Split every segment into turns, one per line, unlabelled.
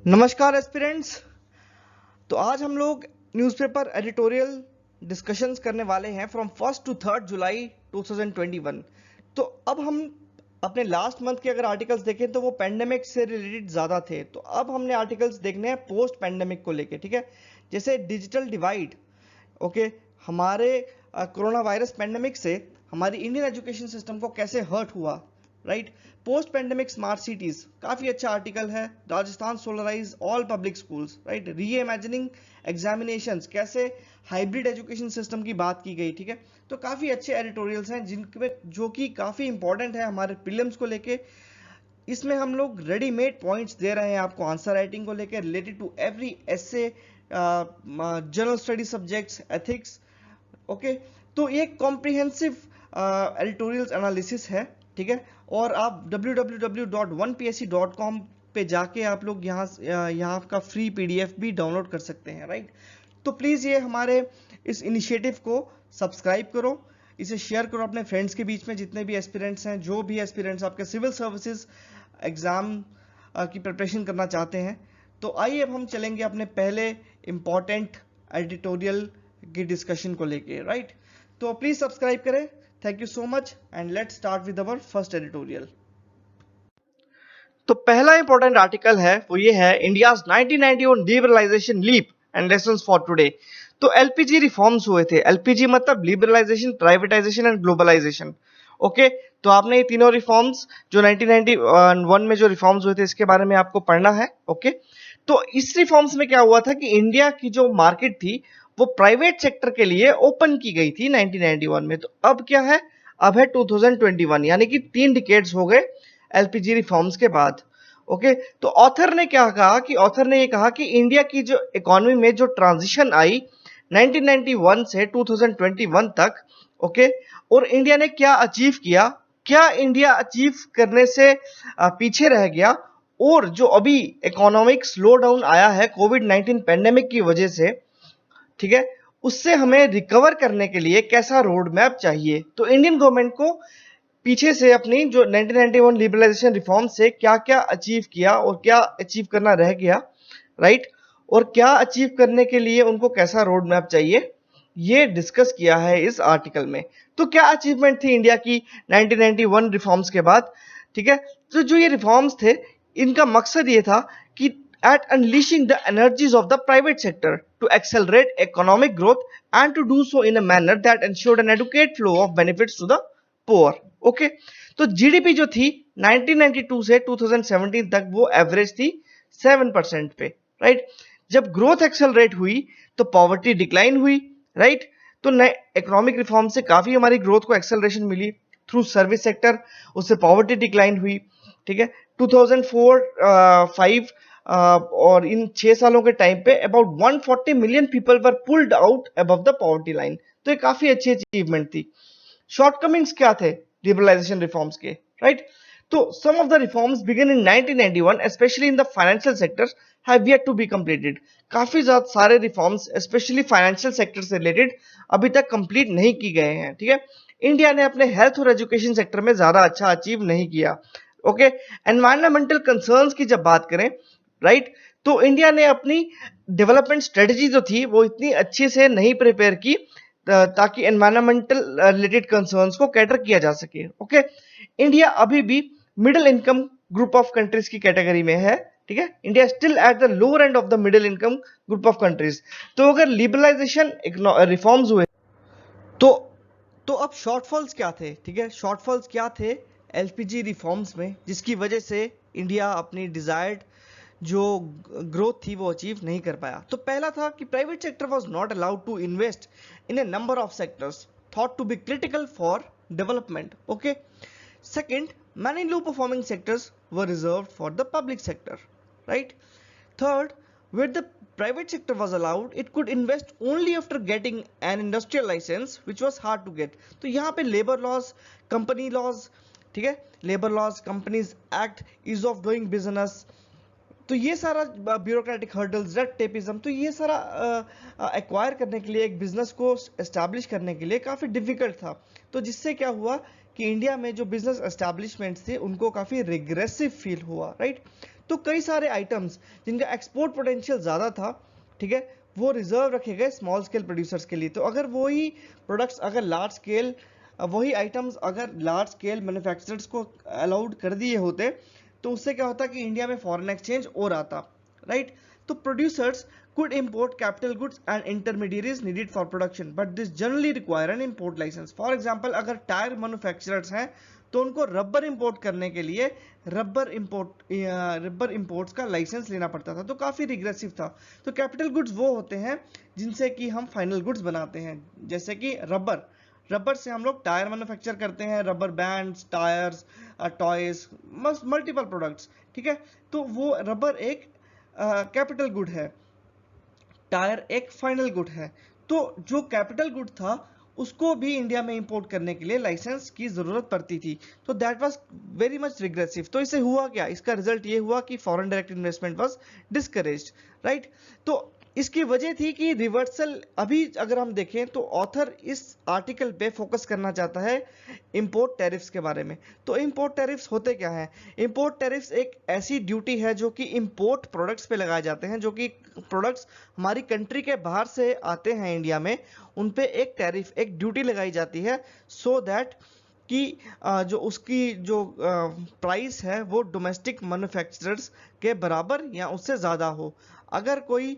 नमस्कार एस्पिरेंट्स। तो आज हम लोग न्यूज़पेपर एडिटोरियल डिस्कशंस करने वाले हैं फ्रॉम 1 to 3 जुलाई 2021। तो अब हम अपने लास्ट मंथ के अगर आर्टिकल्स देखें तो वो पेंडेमिक से रिलेटेड ज़्यादा थे, तो अब हमने आर्टिकल्स देखने हैं पोस्ट पेंडेमिक को लेके। ठीक है, जैसे डिजिटल डिवाइड। ओके, हमारे कोरोना वायरस पेंडेमिक से हमारी इंडियन एजुकेशन सिस्टम को कैसे हर्ट हुआ, right. Post pandemic smart cities, काफी अच्छा आर्टिकल है। Rajasthan solarise all public schools, right. री इमेजिनिंग एग्जामिनेशंस, कैसे हाइब्रिड एजुकेशन सिस्टम की बात की गई। ठीक है, तो काफी अच्छे एडिटोरियल्स हैं जिनमें जो कि काफी इंपॉर्टेंट है हमारे प्रीलिम्स को लेके। इसमें हम लोग रेडीमेड पॉइंट्स दे रहे हैं आपको आंसर राइटिंग को लेकर, related to every essay, general study subjects, ethics. Okay, तो ये कॉम्प्रिहेंसिव एडिटोरियल्स एनालिसिस है। ठीक है, और आप www.1psc.com पे जाके आप लोग यहाँ का फ्री पीडीएफ भी डाउनलोड कर सकते हैं, राइट। तो प्लीज़ ये हमारे इस इनिशिएटिव को सब्सक्राइब करो, इसे शेयर करो अपने फ्रेंड्स के बीच में, जितने भी एस्पिरेंट्स हैं, जो भी एस्पिरेंट्स आपके सिविल सर्विसेज एग्ज़ाम की प्रिपरेशन करना चाहते हैं। तो आइए अब हम चलेंगे अपने पहले इम्पॉर्टेंट एडिटोरियल की डिस्कशन को लेके, राइट। तो प्लीज़ सब्सक्राइब करें। Thank you so much and let's start with our first editorial. तो पहला इंपॉर्टेंट आर्टिकल है वो ये है, India's 1991 liberalisation leap and lessons for today. तो एलपीजी रिफॉर्म्स हुए थे। एलपीजी मतलब liberalisation, privatisation and globalisation. Okay, तो आपने ये तीनों रिफॉर्म्स जो 1991 में जो रिफॉर्म्स हुए थे इसके बारे में आपको पढ़ना है। ओके, तो इस रिफॉर्म्स में क्या हुआ था कि इंडिया की जो मार्केट थी वो प्राइवेट सेक्टर के लिए ओपन की गई थी 1991 में। तो अब क्या है, अब है 2021, यानी कि 3 डिकेड्स हो गए एलपीजी रिफॉर्म्स के बाद। ओके, तो ऑथर ने क्या कहा कि ऑथर ने ये कहा कि इंडिया की जो इकोनॉमी में जो ट्रांजिशन आई 1991 से 2021 तक, ओके, और इंडिया ने क्या अचीव किया, क्या इंडिया अचीव करने से पीछे रह गया, और जो अभी इकोनॉमिक स्लो डाउन आया है कोविड 19 पेंडेमिक की वजह से, ठीक है, उससे हमें रिकवर करने के लिए कैसा रोड मैप चाहिए। तो इंडियन गवर्नमेंट को पीछे से अपनी जो 1991 लिबरलाइजेशन रिफॉर्म से क्या क्या अचीव किया और क्या अचीव करना रह गया, राइट, और क्या अचीव करने के लिए उनको कैसा रोड मैप चाहिए, ये डिस्कस किया है इस आर्टिकल में। तो क्या अचीवमेंट थी इंडिया की 1991 रिफॉर्म्स के बाद। ठीक है, तो जो ये रिफॉर्म्स थे इनका मकसद ये था कि at unleashing the energies of the private sector to accelerate economic growth and to do so in a manner that ensured an adequate flow of benefits to the poor। Okay, तो GDP जो थी 1992 से 2017 तक वो average थी 7% पे, right. जब growth accelerate हुई तो पॉवर्टी डिक्लाइन हुई, राइट। तो नए इकोनॉमिक रिफॉर्म से काफी हमारी ग्रोथ को एक्सेलरेशन मिली थ्रू सर्विस सेक्टर, उससे पॉवर्टी डिक्लाइन हुई। ठीक है, 2004-5 और इन 6 सालों के टाइम पे about 140 million people were pulled out above the poverty line. तो ये काफी अच्छी अचीवमेंट थी। शॉर्टकमिंग्स क्या थे लिबरलाइजेशन रिफॉर्म्स के, राइट। तो some of the reforms begin in 1991 specially in the financial sector have yet to be completed. काफी ज्यादा सारे रिफॉर्म्स स्पेशली फाइनेंशियल सेक्टर से रिलेटेड अभी तक कंप्लीट नहीं की गए हैं। ठीक है, इंडिया ने अपने हेल्थ और एजुकेशन सेक्टर में ज्यादा अच्छा अचीव नहीं किया। ओके, एनवायरमेंटल कंसर्न्स की जब बात करें, राइट, तो इंडिया ने अपनी डेवलपमेंट स्ट्रेटजी जो थी वो इतनी अच्छे से नहीं प्रिपेयर की ताकि एनवायरमेंटल रिलेटेड कंसर्न्स को कैटर किया जा सके। ओके, इंडिया अभी भी middle income group of countries की कैटेगरी में है। ठीक है, India still at the lower end of the middle income group of countries. तो अगर लिबरलाइजेशन रिफॉर्म्स हुए तो तो अब शॉर्टफॉल्स क्या थे। ठीक है, शॉर्टफॉल्स क्या थे एलपीजी रिफॉर्म्स में जिसकी वजह से इंडिया अपनी डिजायर्ड जो ग्रोथ थी वो अचीव नहीं कर पाया। तो पहला था कि private sector was not allowed to invest in a number of sectors thought to be critical for development. Okay, second, many low performing sectors were reserved for the public sector, right. Third, where the private sector was allowed, it could invest only after getting an industrial license which was hard to get। तो यहाँ पे labour laws, company laws, ठीक है, labour laws, companies act, ease of doing business, तो ये सारा bureaucratic hurdles, red tapism, तो ये सारा एक्वायर करने के लिए, एक बिजनेस को एस्टैब्लिश करने के लिए काफ़ी डिफिकल्ट था। तो जिससे क्या हुआ कि इंडिया में जो बिजनेस एस्टैब्लिशमेंट्स थे उनको काफ़ी रिग्रेसिव फील हुआ, राइट। तो कई सारे आइटम्स जिनका एक्सपोर्ट पोटेंशियल ज़्यादा था, ठीक है, वो रिजर्व रखे गए स्मॉल स्केल प्रोड्यूसर्स के लिए। तो अगर वही प्रोडक्ट्स अगर लार्ज स्केल वही आइटम्स अगर लार्ज स्केल मैन्युफैक्चरर्स को अलाउड कर दिए होते तो उससे क्या होता कि इंडिया में फॉरेन एक्सचेंज और आता, राइट। तो producers could import capital goods and intermediaries needed for production, but this generally require an import license. For example, अगर टायर मैन्युफैक्चरर्स हैं तो उनको रबर इंपोर्ट करने के लिए रबर इंपोर्ट्स का लाइसेंस लेना पड़ता था, तो काफ़ी रिग्रेसिव था। तो कैपिटल गुड्स वो होते हैं जिनसे कि हम फाइनल गुड्स बनाते हैं, जैसे कि रबर से हम लोग टायर मैन्युफैक्चर करते हैं, rubber bands, tyres, toys, multiple products, ठीक है। तो वो रबर एक कैपिटल गुड है, टायर एक फाइनल गुड है। तो जो कैपिटल गुड था उसको भी इंडिया में इंपोर्ट करने के लिए लाइसेंस की जरूरत पड़ती थी, तो that was very much regressive. तो इससे हुआ क्या, इसका रिजल्ट ये हुआ कि foreign direct investment was discouraged, right. तो इसकी वजह थी कि रिवर्सल, अभी अगर हम देखें तो ऑथर इस आर्टिकल पे फोकस करना चाहता है इंपोर्ट टैरिफ्स के बारे में। तो इंपोर्ट टैरिफ्स होते क्या हैं? इंपोर्ट टैरिफ्स एक ऐसी ड्यूटी है जो कि इंपोर्ट प्रोडक्ट्स पे लगाए जाते हैं, जो कि प्रोडक्ट्स हमारी कंट्री के बाहर से आते हैं इंडिया में, उन पे एक टैरिफ, एक ड्यूटी लगाई जाती है, सो दैट कि जो उसकी जो प्राइस है वो डोमेस्टिक मैन्युफैक्चरर्स के बराबर या उससे ज़्यादा हो। अगर कोई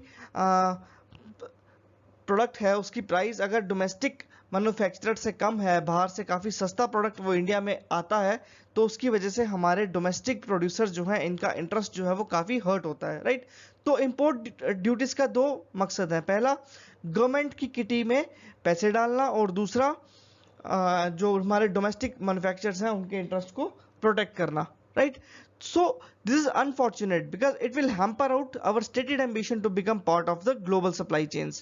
प्रोडक्ट है उसकी प्राइस अगर डोमेस्टिक मैन्युफैक्चरर से कम है, बाहर से काफ़ी सस्ता प्रोडक्ट वो इंडिया में आता है, तो उसकी वजह से हमारे डोमेस्टिक प्रोड्यूसर जो है इनका इंटरेस्ट जो है वो काफ़ी हर्ट होता है, राइट। तो इंपोर्ट ड्यूटीज़ का दो मकसद है, पहला गवर्नमेंट की किटी में पैसे डालना, और दूसरा जो हमारे डोमेस्टिक मैन्युफैक्चरर्स हैं उनके इंटरेस्ट को प्रोटेक्ट करना, right. So this is unfortunate because it will hamper out our stated ambition to become part of the global supply chains.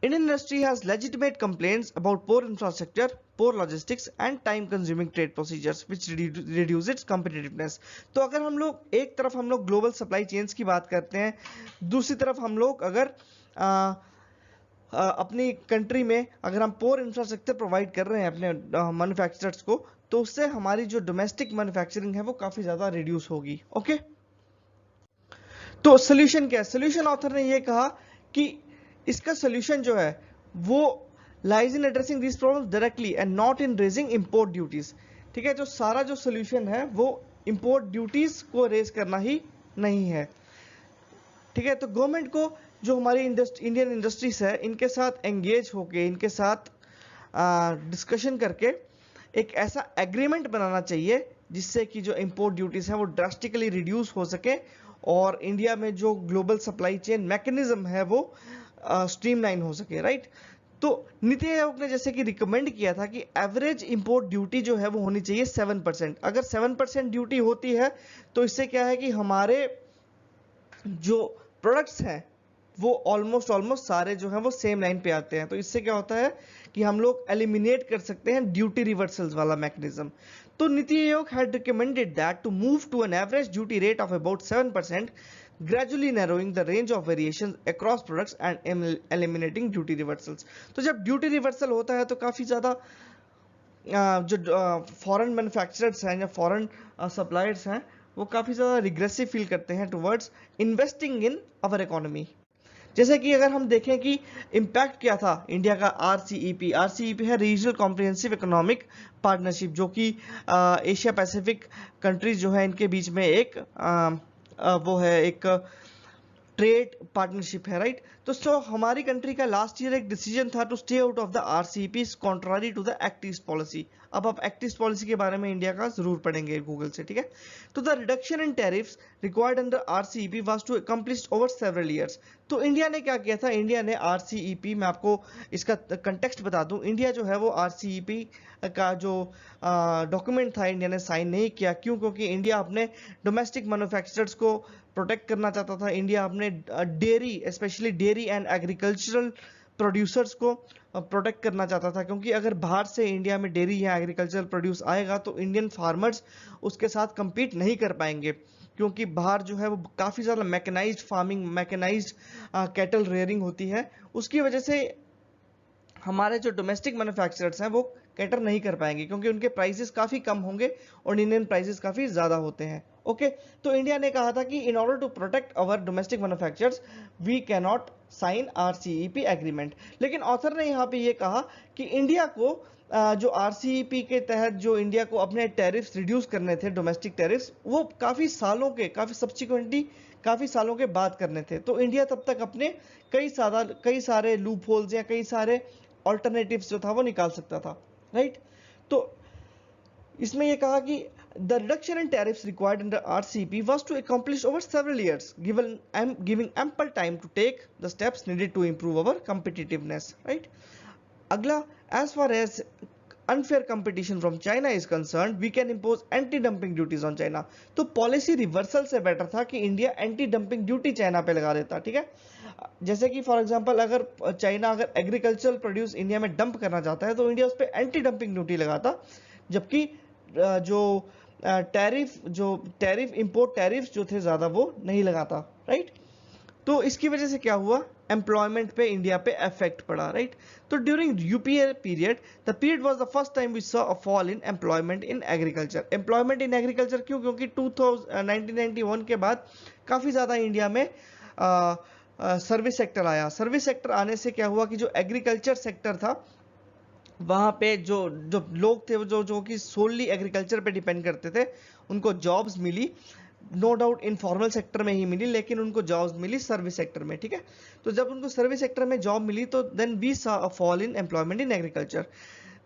Indian industry has legitimate complaints about poor infrastructure, poor logistics and time-consuming trade procedures which reduce its competitiveness. तो अगर हम लोग एक तरफ हम लोग global supply chains की बात करते हैं, दूसरी तरफ हम लोग अगर अपनी कंट्री में अगर हम पोर इंफ्रास्ट्रक्चर प्रोवाइड कर रहे हैं अपने मैन्युफैक्चरर्स को, तो उससे हमारी जो डोमेस्टिक मैन्युफैक्चरिंग है वो काफ़ी ज़्यादा रिड्यूस होगी, ओके। तो सोल्यूशन क्या है? सोल्यूशन ऑथर ने ये कहा कि इसका सोल्यूशन जो है वो lies in addressing this problem directly and not in raising import duties, ठीक है। जो सारा जो सोल्यूशन है वो इंपोर्ट ड्यूटीज को रेज करना ही नहीं है, ठीक है। तो गवर्नमेंट को जो हमारी इंडियन इंडस्ट्रीज है इनके साथ एंगेज होके, इनके साथ डिस्कशन करके एक ऐसा एग्रीमेंट बनाना चाहिए जिससे कि जो इंपोर्ट ड्यूटीज है वो ड्रास्टिकली रिड्यूस हो सके और इंडिया में जो ग्लोबल सप्लाई चेन मैकेनिज्म है वो स्ट्रीमलाइन हो सके, राइट। तो नीति आयोग ने जैसे कि रिकमेंड किया था कि एवरेज इंपोर्ट ड्यूटी जो है वो होनी चाहिए 7%। अगर 7% ड्यूटी होती है तो इससे क्या है कि हमारे जो प्रोडक्ट्स हैं वो ऑलमोस्ट सारे जो हैं वो सेम लाइन पे आते हैं। तो इससे क्या होता है कि हम लोग एलिमिनेट कर सकते हैं ड्यूटी रिवर्सल्स वाला मैकेनिज्म। तो NITI Aayog had recommended that to move to an average duty rate of about 7%, gradually narrowing the range of variations across products and eliminating duty reversals। तो जब ड्यूटी रिवर्सल होता है तो काफ़ी ज़्यादा जो फॉरेन मैन्युफैक्चरर्स हैं या फॉरेन सप्लायर्स हैं वो काफ़ी ज़्यादा रिग्रेसिव फील करते हैं towards investing in our economy. जैसे कि अगर हम देखें कि इम्पैक्ट क्या था इंडिया का आरसीईपी है रीजनल कॉम्प्रिहेंसिव इकोनॉमिक पार्टनरशिप, जो कि एशिया पैसिफिक कंट्रीज जो है इनके बीच में एक वो है एक ट्रेड पार्टनरशिप है, राइट। तो हमारी कंट्री का लास्ट ईयर एक डिसीजन था to stay out of the RCEP contrary to the act east policy. अब आप एक्ट ईस्ट पॉलिसी के बारे में इंडिया का जरूर पढ़ेंगे गूगल से, ठीक है। तो the reduction in tariffs required under RCEP was to accomplished over several years. तो इंडिया ने क्या किया था, इंडिया ने आरसीईपी, मैं आपको इसका कंटेक्स्ट बता दूं, इंडिया जो है वो आरसीईपी का जो डॉक्यूमेंट था इंडिया ने साइन नहीं किया। क्यों? क्योंकि इंडिया अपने डोमेस्टिक मैन्युफैक्चरर्स को प्रोटेक्ट करना चाहता था। इंडिया अपने dairy, specially dairy and agricultural producers को प्रोटेक्ट करना चाहता था, क्योंकि अगर बाहर से इंडिया में डेयरी या एग्रीकल्चरल प्रोड्यूस आएगा तो इंडियन फार्मर्स उसके साथ compete नहीं कर पाएंगे, क्योंकि बाहर जो है वो काफ़ी ज़्यादा mechanised farming, mechanised cattle rearing होती है। उसकी वजह से हमारे जो डोमेस्टिक मैन्युफैक्चरर्स हैं वो कैटर नहीं कर पाएंगे, क्योंकि उनके प्राइसेस काफ़ी कम होंगे और इंडियन प्राइसेस काफ़ी ज़्यादा होते हैं, ओके तो इंडिया ने कहा था कि in order to protect our domestic manufacturers we can not sign RCEP agreement. लेकिन ऑथर ने यहाँ पे ये कहा कि इंडिया को जो आरसीईपी के तहत जो इंडिया को अपने टैरिफ्स रिड्यूस करने थे, डोमेस्टिक टैरिफ्स, वो काफ़ी सब्सिक्वेंटली काफ़ी सालों के बाद करने थे। तो इंडिया तब तक अपने कई सारे लूप होल्स या कई सारे ऑल्टरनेटिव्स जो था वो निकाल सकता था, राइट। तो इसमें यह कहा कि the reduction in tariffs required under RCEP was to accomplish over several years, giving ample time to take the steps needed to improve our competitiveness, right? अगला, as far as unfair competition from China is concerned, we can impose anti-dumping duties on China। तो policy reversal से better था कि India anti dumping duty China पे लगा देता, ठीक है। जैसे कि फॉर एग्जांपल अगर चाइना अगर एग्रीकल्चरल प्रोड्यूस इंडिया में डंप करना चाहता है तो इंडिया उस पर एंटी डंपिंग ड्यूटी लगाता, जबकि जो टैरिफ इंपोर्ट टैरिफ जो थे ज़्यादा वो नहीं लगाता, राइट। तो इसकी वजह से क्या हुआ, एम्प्लॉयमेंट पे इंडिया पे इफेक्ट पड़ा, राइट। तो during UPA period, the period was the first time we saw a fall in employment in agriculture. Employment in agriculture क्यों, क्योंकि 1991 के बाद काफ़ी ज़्यादा इंडिया में सर्विस सेक्टर आया। सर्विस सेक्टर आने से क्या हुआ कि जो एग्रीकल्चर सेक्टर था वहाँ पे जो जो लोग थे जो कि सोलली एग्रीकल्चर पे डिपेंड करते थे, उनको जॉब्स मिली, नो डाउट इनफॉर्मल सेक्टर में ही मिली, लेकिन उनको जॉब्स मिली सर्विस सेक्टर में, ठीक है। तो जब उनको सर्विस सेक्टर में जॉब मिली तो then we saw a fall in employment in agriculture.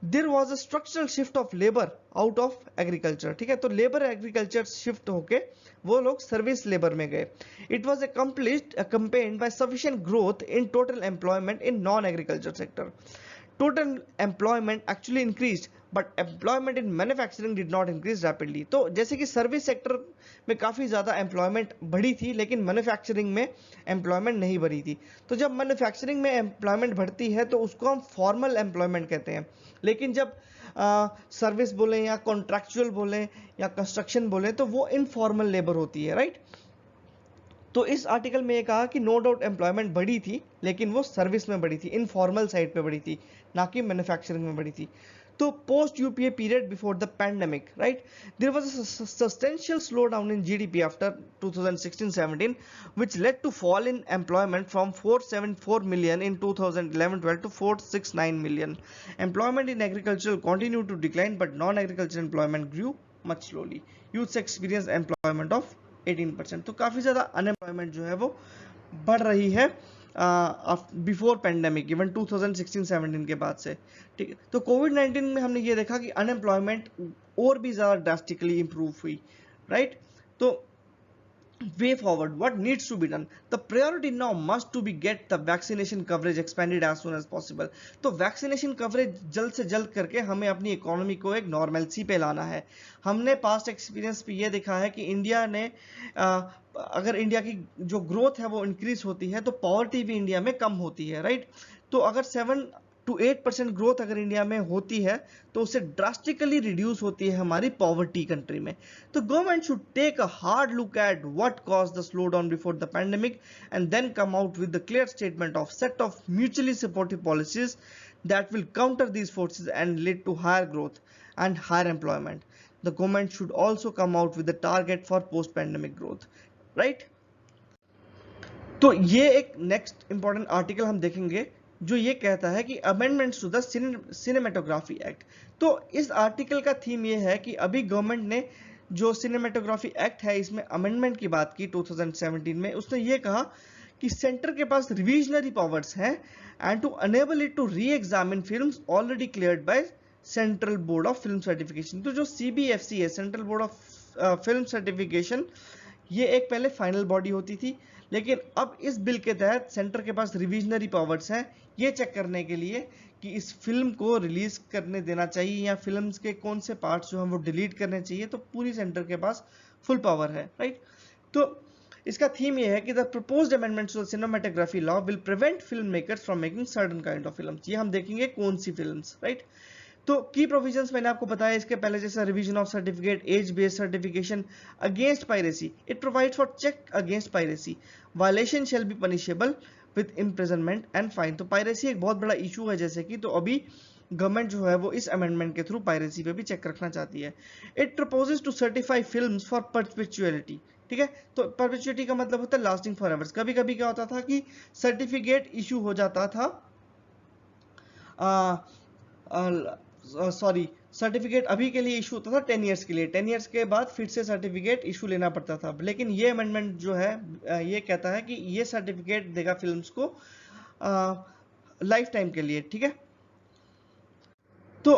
There was a structural shift of labour out of agriculture, ठीक है। तो लेबर एग्रीकल्चर शिफ्ट होके वो लोग सर्विस लेबर में गए। It was accompanied by sufficient growth in total employment in non-agriculture sector. Total employment actually increased, but employment in manufacturing did not increase rapidly। तो जैसे कि सर्विस सेक्टर में काफ़ी ज़्यादा एम्प्लॉयमेंट बढ़ी थी, लेकिन मैन्युफैक्चरिंग में एम्प्लॉयमेंट नहीं बढ़ी थी। तो जब मैन्युफैक्चरिंग में एम्प्लॉयमेंट बढ़ती है तो उसको हम फॉर्मल एम्प्लॉयमेंट कहते हैं, लेकिन जब सर्विस बोलें या कॉन्ट्रैक्चुअल बोलें या कंस्ट्रक्शन बोलें तो वो इनफॉर्मल लेबर होती है, राइट। तो इस आर्टिकल में ये कहा कि नो डाउट एम्प्लॉयमेंट बढ़ी थी, लेकिन वो सर्विस में बढ़ी थी, इनफॉर्मल साइड पे बढ़ी थी, ना कि मैन्युफैक्चरिंग में बढ़ी थी। तो post UPA period before the pandemic, right, there was a substantial slow down in GDP after 2016-17 which led to fall in employment from 474 million in 2011-12 to 469 million। employment in agriculture continued to decline, but non-agricultural employment grew much slowly। youths experienced employment of 18%। तो काफ़ी ज़्यादा unemployment जो है वो बढ़ रही है before pandemic, even 2016-17 के बाद से, ठीक है। तो कोविड-19 में हमने ये देखा कि अनएम्प्लॉयमेंट और भी ज़्यादा ड्रास्टिकली इंप्रूव हुई, राइट। तो way forward, what needs to be done? The priority now must to be get the vaccination coverage expanded as soon as possible। तो वैक्सीनेशन कवरेज जल्द से जल्द करके हमें अपनी इकोनॉमी को एक नॉर्मलसी पे लाना है। हमने पास्ट एक्सपीरियंस पे ये देखा है कि इंडिया ने अगर इंडिया की जो ग्रोथ है वो इंक्रीज होती है तो पॉवर्टी भी इंडिया में कम होती है, राइट। तो अगर 7 to 8% ग्रोथ अगर इंडिया में होती है तो उससे ड्रास्टिकली रिड्यूस होती है हमारी पॉवर्टी कंट्री में। तो government should take a hard look at what cause the slow down before the pandemic and then come out with the clear statement of set of mutually supportive policies that will counter these forces and lead to higher growth and higher employment। The government should also come out with a target for post pandemic growth, right। तो ये एक next important article हम देखेंगे जो ये कहता है कि amendments to the cinematography act. तो इस आर्टिकल का थीम ये है कि अभी गवर्नमेंट ने जो सिनेमेटोग्राफी एक्ट है इसमें अमेंडमेंट की बात की 2017 में। उसने ये कहा कि सेंटर के पास रिविजनरी पावर्स हैं and to enable it to re examine films already cleared by central board of film certification. तो जो सीबीएफसी है, central board of film certification, ये एक पहले फाइनल बॉडी होती थी, लेकिन अब इस बिल के तहत सेंटर के पास रिविजनरी पावर्स हैं ये चेक करने के लिए कि इस फिल्म को रिलीज करने देना चाहिए या फिल्म्स के कौन से पार्ट्स जो हैं वो डिलीट करने चाहिए। तो पूरी सेंटर के पास फुल पावर है, राइट। तो इसका थीम ये है कि the proposed amendments to cinematography law will prevent film makers from making certain kind of films. ये हम देखेंगे कौन सी फिल्म्स, राइट। तो की प्रोविजंस मैंने आपको बताया इसके पहले, जैसा revision of certificate, age based certification, against piracy, it provides for check against piracy, violation shall be punishable with imprisonment and fine. तो पायरेसी एक बहुत बड़ा इशू है जैसे कि, तो अभी गवर्नमेंट जो है वो इस अमेंडमेंट के थ्रू पायरेसी पे भी चेक रखना चाहती है। It proposes to certify films for perpetuity, ठीक है, तो परपेचुअलिटी का मतलब होता है लास्टिंग फॉर एवर्स। कभी कभी क्या होता था कि सर्टिफिकेट इशू हो जाता था, सॉरी, सर्टिफिकेट अभी के लिए इशू होता था 10 ईयर्स के लिए, 10 ईयर्स के बाद फिर से सर्टिफिकेट इशू लेना पड़ता था। लेकिन ये अमेंडमेंट जो है ये कहता है कि ये सर्टिफिकेट देगा फिल्म्स को लाइफ टाइम के लिए, ठीक है। तो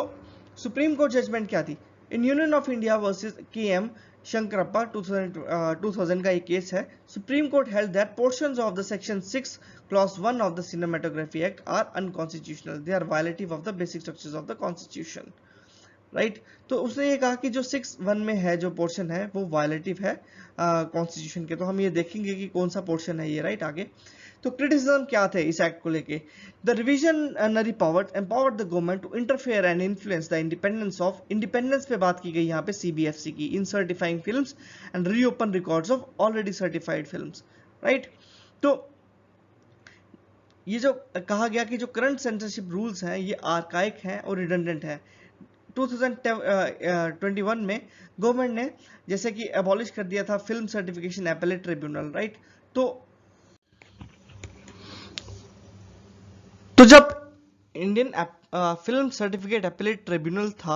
सुप्रीम कोर्ट जजमेंट क्या थी? In union of India versus KM Shankarappa 2000 का एक केस है। Supreme court held that portions of the section 6 clause 1 of the cinematography act are unconstitutional, they are violative of the basic structures of the constitution, right. तो उसने ये कहा कि जो 6(1) में है जो पोर्शन है वो वायलेटिव है कॉन्स्टिट्यूशन के। तो हम ये देखेंगे कि कौन सा पोर्शन है ये, राइट, आगे। तो क्रिटिसिज्म क्या थे इस एक्ट को लेके? The revisionary power empowered the government to interfere and influence the independence पे बात की गई यहाँ पे सीबीएफसी की, in certifying films and reopen records of already certified films, right. तो ये जो कहा गया कि जो करंट सेंसरशिप रूल्स हैं ये आर्काइक हैं और रिडंडेंट है। 2021 में गवर्नमेंट ने जैसे कि एबॉलिश कर दिया था film certification appellate tribunal, right. तो जब Indian film certificate appellate tribunal था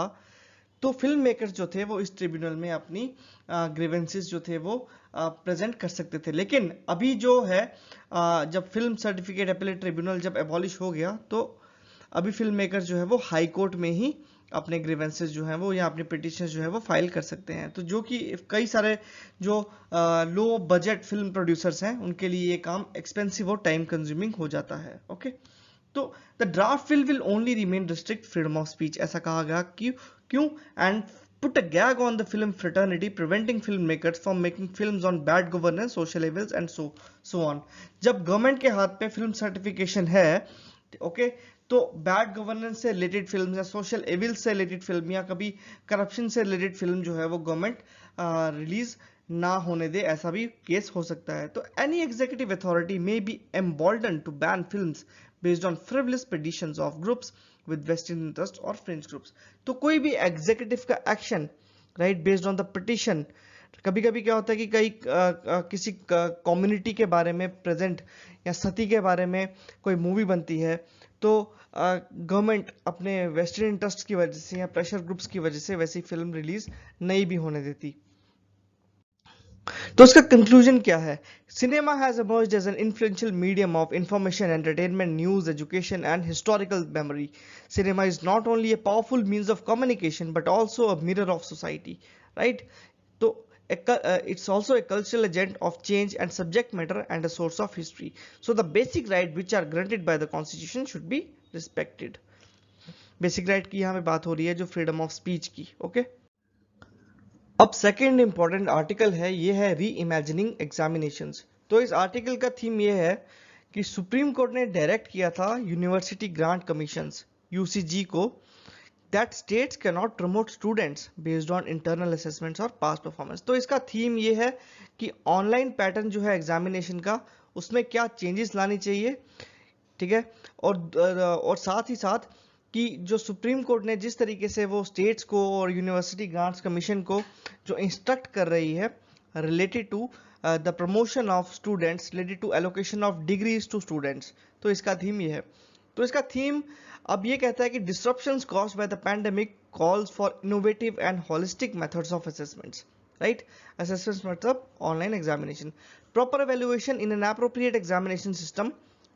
तो फिल्म मेकर्स जो थे वो इस ट्रिब्यूनल में अपनी ग्रीवेंसेस जो थे वो प्रेजेंट कर सकते थे। लेकिन अभी जो है जब फिल्म सर्टिफिकेट एपेलेट ट्रिब्यूनल जब एबॉलिश हो गया तो अभी फिल्म मेकर्स जो है वो हाई कोर्ट में ही अपने ग्रीवेंसेस जो हैं वो या अपने पिटिशन जो है वो फाइल कर सकते हैं। तो जो कि कई सारे जो लो बजट फिल्म प्रोड्यूसर्स हैं उनके लिए ये काम एक्सपेंसिव और टाइम कंज्यूमिंग हो जाता है, ओके। तो the draft will only remain restrict freedom of speech, ऐसा कहा गया। क्यों? And put a gag on the film fraternity, preventing filmmakers from making films on bad governance, social evils and so on। जब government के हाथ पे film certification है, okay, तो बैड गवर्नेंस से रिलेटेड फिल्म या सोशल एविल्स से related film या कभी करप्शन से रिलेटेड फिल्म जो है वो गवर्नमेंट रिलीज ना होने दे, ऐसा भी केस हो सकता है। तो any executive authority may be embolden to ban films based on frivolous petitions of groups with vested interest और फ्रिंज ग्रुप्स। तो कोई भी एग्जीक्यूटिव का action, right, based on the petition, कभी कभी क्या होता है कि कई किसी कम्युनिटी के बारे में प्रेजेंट या सती के बारे में कोई मूवी बनती है तो गवर्नमेंट अपने वेस्टेड इंटरेस्ट की वजह से या प्रेशर ग्रुप्स की वजह से वैसी फिल्म रिलीज नहीं भी होने देती। तो इसका कंक्लूजन क्या है? Cinema has emerged as an influential medium of information, entertainment, news, education and historical memory. Cinema is not only a powerful means of communication but also a mirror of society, right? तो it's also a cultural agent of change and subject matter and a source of history. So the basic rights which are granted by the constitution should be respected. Basic right की यहाँ पे बात हो रही है जो freedom of speech की, okay. अब सेकेंड इंपॉर्टेंट आर्टिकल है, ये है री इमेजिनिंग एग्जामिनेशंस। तो इस आर्टिकल का थीम ये है कि सुप्रीम कोर्ट ने डायरेक्ट किया था यूनिवर्सिटी ग्रांट कमीशंस यूसीजी को that states can not promote students based on internal assessments और पास्ट परफॉर्मेंस। तो इसका थीम ये है कि ऑनलाइन पैटर्न जो है एग्जामिनेशन का उसमें क्या चेंजेस लानी चाहिए, ठीक है। और साथ ही साथ कि जो सुप्रीम कोर्ट ने जिस तरीके से वो स्टेट्स को और यूनिवर्सिटी ग्रांट्स कमीशन को जो इंस्ट्रक्ट कर रही है related to the promotion of students, related to allocation of degrees to students, तो इसका थीम ये है। तो इसका थीम अब ये कहता है कि disruptions caused by the pandemic calls for innovative and holistic methods of assessments, right. Assessments मतलब online examination, proper evaluation in an appropriate examination system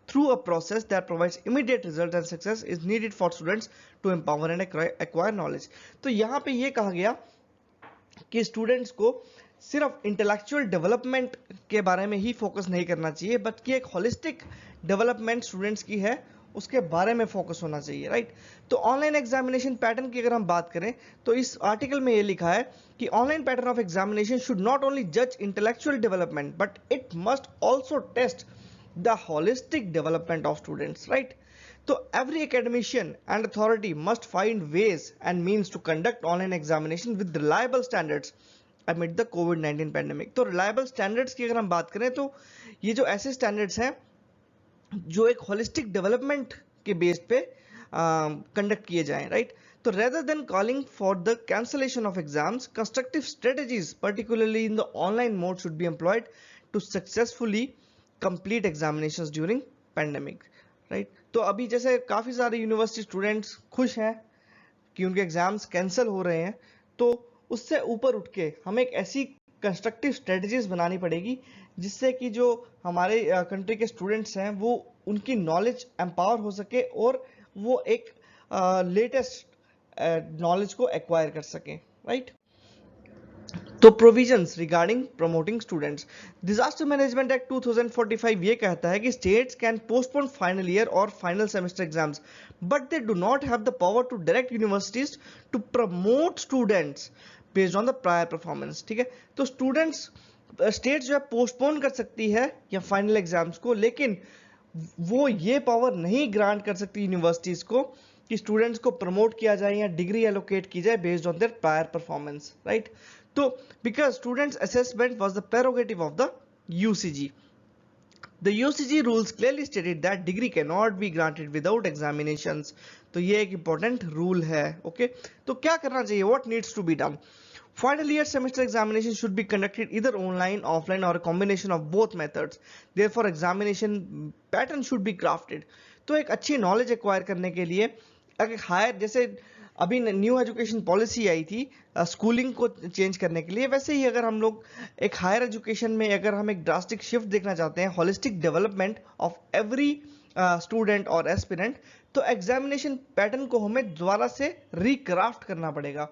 through a process that provides immediate result and success is needed for students to empower and acquire knowledge। तो यहाँ पे ये कहा गया कि students को सिर्फ इंटेलेक्चुअल डेवलपमेंट के बारे में ही फोकस नहीं करना चाहिए बल्कि एक होलिस्टिक डेवलपमेंट स्टूडेंट्स की है उसके बारे में फोकस होना चाहिए, राइट। तो ऑनलाइन एग्जामिनेशन पैटर्न की अगर हम बात करें तो इस आर्टिकल में ये लिखा है कि online pattern of examination should not only जज intellectual development but it must also test the holistic development of students, right? So every academician and authority must find ways and means to conduct online examination with reliable standards amid the COVID-19 pandemic। तो reliable standards की अगर हम बात करें तो ये जो ऐसे standards हैं जो एक holistic development के बेस पे कंडक्ट किए जाएं, राइट। तो rather than calling for the cancellation of exams, constructive strategies particularly in the online mode should be employed to successfully complete examinations during pandemic, right. तो अभी जैसे काफी सारे यूनिवर्सिटी स्टूडेंट्स खुश हैं कि उनके एग्जाम्स कैंसिल हो रहे हैं, तो उससे ऊपर उठ के हमें एक ऐसी कंस्ट्रक्टिव स्ट्रेटजीज बनानी पड़ेगी जिससे कि जो हमारे कंट्री के स्टूडेंट्स हैं वो उनकी नॉलेज एम्पावर हो सके और वो एक लेटेस्ट नॉलेज को एक्वायर कर सकें, राइट। तो provisions regarding promoting students, disaster management act 2045 ये कहता है कि states can postpone final year और final semester exams but they do not have the power to direct universities to promote students based on the prior performance, ठीक है। तो students state जो है पोस्टपोन कर सकती है या फाइनल एग्जाम्स को, लेकिन वो ये पावर नहीं ग्रांट कर सकती यूनिवर्सिटीज को कि स्टूडेंट्स को प्रमोट किया जाए या डिग्री एलोकेट की जाए based on their prior performance, right. तो because students assessment was the prerogative of the UCG, the UCG rules clearly stated that degree cannot be granted without examinations. तो ये एक important rule है, okay? तो क्या करना चाहिए? What needs to be done? Final year semester examination should be conducted either online, offline, or a combination of both methods. Therefore, examination pattern should be crafted. तो एक अच्छी knowledge acquire करने के लिए अगर हायर, जैसे अभी न्यू एजुकेशन पॉलिसी आई थी स्कूलिंग को चेंज करने के लिए, वैसे ही अगर हम लोग एक हायर एजुकेशन में अगर हम एक ड्रास्टिक शिफ्ट देखना चाहते हैं, holistic development of every student और एस्पिरेंट, तो एग्जामिनेशन पैटर्न को हमें दोबारा से रिक्राफ्ट करना पड़ेगा।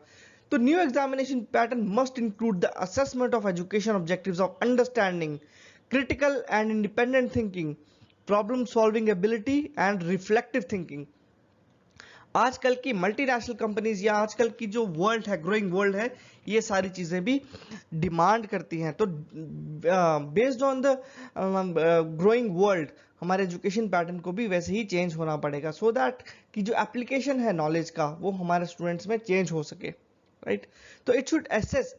तो new examination pattern must include the assessment of education objectives of understanding, critical and independent thinking, problem solving ability and reflective thinking. आजकल की मल्टीनेशनल कंपनीज या आजकल की जो वर्ल्ड है, ग्रोइंग वर्ल्ड है, ये सारी चीजें भी डिमांड करती हैं। तो based on the growing world हमारे एजुकेशन पैटर्न को भी वैसे ही चेंज होना पड़ेगा, सो दैट कि जो एप्लीकेशन है नॉलेज का वो हमारे स्टूडेंट्स में चेंज हो सके, राइट। तो it should assess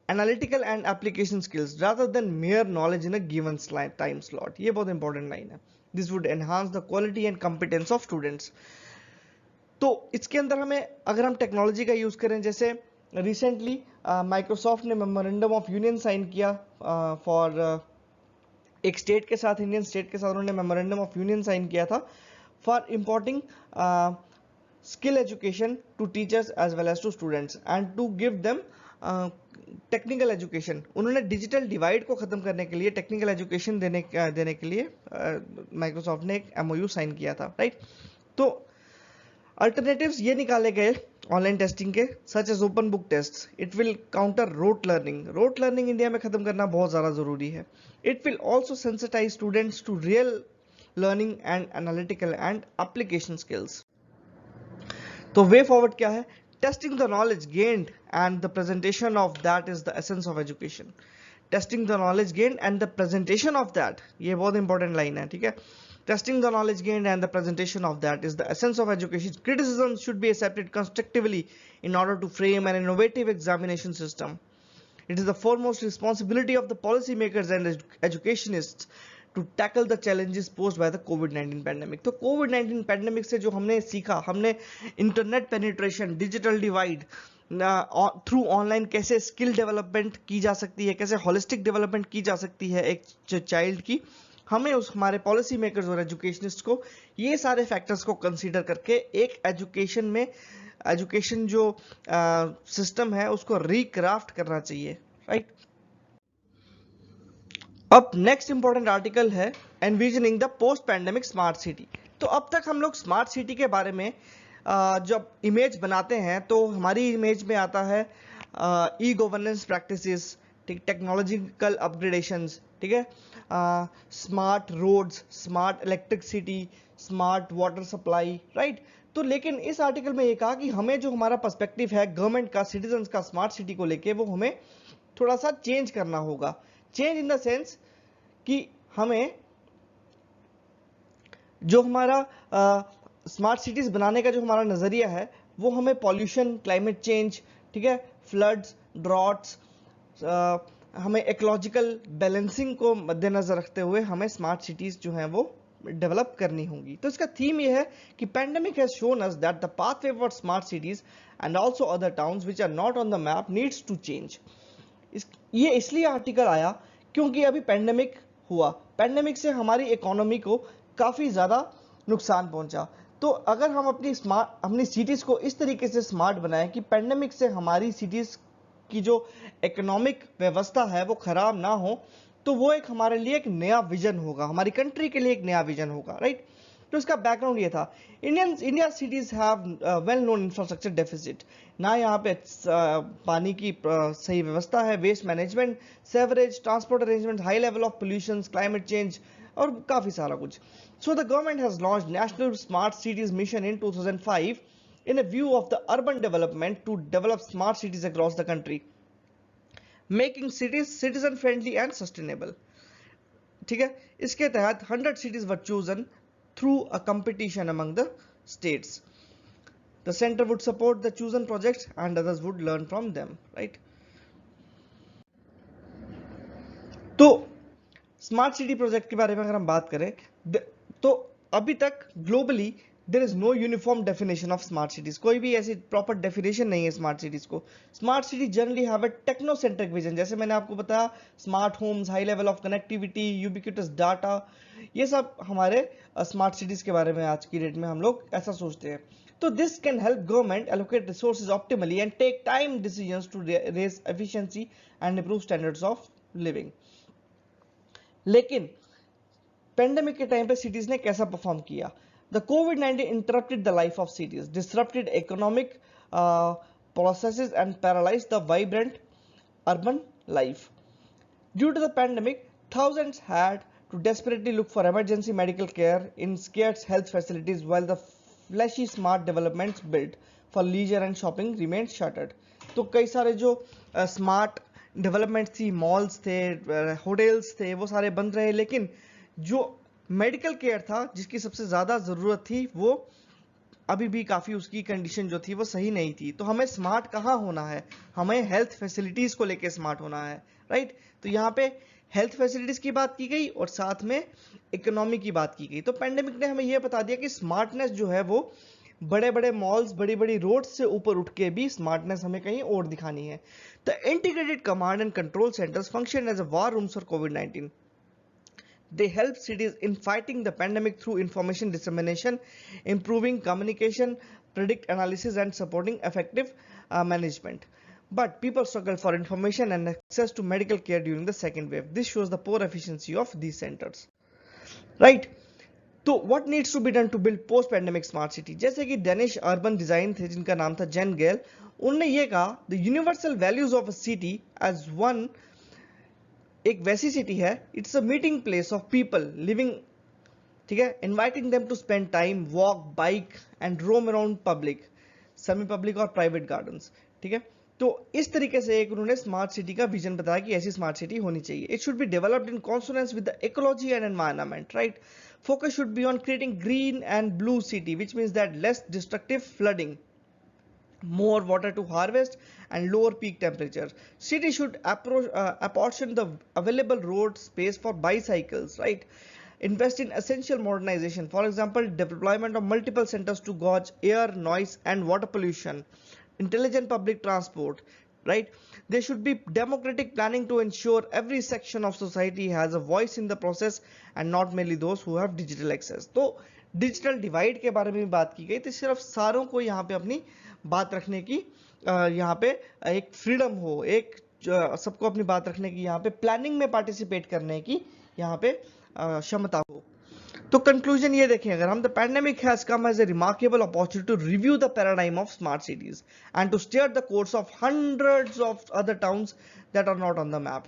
analytical and application skills rather than mere knowledge in a given time slot. ये बहुत इंपॉर्टेंट लाइन है। This would enhance the quality and competence of students. तो इसके अंदर हमें अगर हम टेक्नोलॉजी का यूज करें, जैसे रिसेंटली माइक्रोसॉफ्ट ने मेमोरेंडम ऑफ यूनियन साइन किया फॉर एक स्टेट के साथ, इंडियन स्टेट के साथ उन्होंने मेमोरेंडम ऑफ यूनियन साइन किया था for importing skill education to teachers as well as to students and to give them technical education. उन्होंने डिजिटल डिवाइड को खत्म करने के लिए टेक्निकल एजुकेशन देने के लिए माइक्रोसॉफ्ट ने एक MOU साइन किया था, राइट। तो अल्टरनेटिव्स ये निकाले गए ऑनलाइन टेस्टिंग के, such as open book test. It will counter rote learning. Rote learning India में खत्म करना बहुत ज़्यादा ज़रूरी है। It will also sensitize students to real learning and analytical and application skills. तो वे फॉरवर्ड क्या है? Testing the knowledge gained and the presentation of that is the essence of education. Testing the knowledge gained and the presentation of that, ये बहुत important line है, ठीक है। Testing the knowledge gained and the presentation of that is the essence of education. Criticism should be accepted constructively in order to frame an innovative examination system. It is the foremost responsibility of the policymakers and educationists to tackle the challenges posed by the COVID-19 pandemic. तो COVID-19 pandemic से जो हमने सीखा, हमने internet penetration, digital divide, through online कैसे skill development की जा सकती है, कैसे होलिस्टिक डेवलपमेंट की जा सकती है एक चाइल्ड की, हमें उस हमारे पॉलिसी मेकर्स और एजुकेशनिस्ट को ये सारे फैक्टर्स को कंसीडर करके एक एजुकेशन में एजुकेशन जो सिस्टम है उसको रिक्राफ्ट करना चाहिए, राइट। अब नेक्स्ट इंपॉर्टेंट आर्टिकल है envisioning the post pandemic smart city. तो अब तक हम लोग स्मार्ट सिटी के बारे में जब इमेज बनाते हैं तो हमारी इमेज में आता है e governance practices, technological upgradations, ठीक है, smart roads, smart electricity, smart water supply, right. तो लेकिन इस आर्टिकल में ये कहा कि हमें जो हमारा पर्सपेक्टिव है गवर्नमेंट का, सिटीजन्स का स्मार्ट सिटी को लेके, वो हमें थोड़ा सा चेंज करना होगा। चेंज इन द सेंस कि हमें जो हमारा स्मार्ट सिटीज बनाने का जो हमारा नजरिया है वो हमें पॉल्यूशन, क्लाइमेट चेंज, ठीक है, फ्लड्स, ड्रॉट्स, हमें इकोलॉजिकल बैलेंसिंग को मद्देनजर रखते हुए हमें स्मार्ट सिटीज जो हैं वो डेवलप करनी होंगी। तो इसका थीम ये है कि pandemic has shown us that the pathway for smart cities and also other towns which are not on the map needs to change. ये इसलिए आर्टिकल आया क्योंकि अभी पैंडेमिक हुआ, पैंडेमिक से हमारी इकोनॉमी को काफ़ी ज़्यादा नुकसान पहुंचा। तो अगर हम अपनी सिटीज़ को इस तरीके से स्मार्ट बनाएं कि पैंडेमिक से हमारी सिटीज़ की जो इकोनॉमिक व्यवस्था है वो खराब ना हो, तो वो एक हमारे लिए एक नया विजन होगा, हमारी कंट्री के लिए एक नया विजन होगा, राइट। तो इसका बैकग्राउंड ये था, India cities have well known infrastructure deficit, ना यहाँ पे पानी की सही व्यवस्था है, waste management, sewerage, transport arrangement, high level of pollution, climate change और काफी सारा कुछ। So the government has launched national smart cities mission in 2005 in a view of the urban development to develop smart cities across the country, making cities citizen friendly and sustainable। ठीक है, इसके तहत 100 cities were chosen through a competition among the states। The center would support the chosen projects and others would learn from them, right। तो smart city project के बारे में अगर हम बात करें तो अभी तक globally there is no uniform definition of smart cities, कोई भी ऐसी प्रॉपर डेफिनेशन नहीं है स्मार्ट सिटीज को। Smart city generally have a technocentric vision, जैसे मैंने आपको बताया, smart homes, high level of connectivity, ubiquitous data, ये सब हमारे स्मार्ट सिटीज के बारे में आज की डेट में हम लोग ऐसा सोचते हैं। तो this can help government allocate resources optimally and take time decisions to raise efficiency and improve standards of living. लेकिन पेंडेमिक के टाइम पे सिटीज ने कैसा परफॉर्म किया? The COVID-19 interrupted the life of cities, disrupted economic processes and paralyzed the vibrant urban life. Due to the pandemic, thousands had to desperately look for emergency medical care in scarce health facilities, while the flashy smart developments built for leisure and shopping remained shuttered। तो कई सारे जो smart development थी, malls थे, hotels थे, वो सारे बंद रहे, लेकिन जो मेडिकल केयर था जिसकी सबसे ज़्यादा ज़रूरत थी वो अभी भी काफ़ी उसकी कंडीशन जो थी वो सही नहीं थी। तो हमें स्मार्ट कहाँ होना है? हमें हेल्थ फैसिलिटीज़ को लेके स्मार्ट होना है, राइट। तो यहाँ पे हेल्थ फैसिलिटीज़ की बात की गई और साथ में इकोनॉमी की बात की गई। तो पेंडेमिक ने हमें ये बता दिया कि स्मार्टनेस जो है वो बड़े बड़े मॉल्स, बड़ी बड़ी रोड्स से ऊपर उठ के भी स्मार्टनेस हमें कहीं और दिखानी है। The integrated command and control centres function as a war rooms for COVID-19। They help cities in fighting the pandemic through information dissemination, improving communication, predict analysis, and supporting effective management. But people struggle for information and access to medical care during the second wave. This shows the poor efficiency of these centers, right? तो what needs to be done to build post pandemic smart city? जैसे कि Danish urban design थे जिनका नाम था जेन गेल, उन्होंने ये कहा, the universal values of a city as one, एक वैसी सिटी है, it's a meeting place of people living, ठीक है, inviting them to spend time, walk, bike and roam around public, semi public और प्राइवेट गार्डन्स, ठीक है। तो इस तरीके से एक उन्होंने स्मार्ट सिटी का विजन बताया कि ऐसी स्मार्ट सिटी होनी चाहिए। It should be developed in consonance with the ecology and environment, right. Focus should be on creating green and blue city, which means that less destructive flooding, more water to harvest, and lower peak temperatures. City should apportion the available road space for bicycles, right? Invest in essential modernization, for example, deployment of multiple centers to gauge air, noise, and water pollution, intelligent public transport, right? There should be democratic planning to ensure every section of society has a voice in the process and not merely those who have digital access। तो digital divide के बारे में भी बात की गई, तो सिर्फ सारों को यहाँ पे अपनी बात रखने की, यहाँ पे एक फ्रीडम हो, एक सबको अपनी बात रखने की, यहाँ पे प्लानिंग में पार्टिसिपेट करने की यहाँ पे क्षमता हो। तो कंक्लूजन ये देखें अगर हम, the pandemic has come as a remarkable opportunity to review the paradigm of smart cities and to steer the course of hundreds of other towns that are not on the map.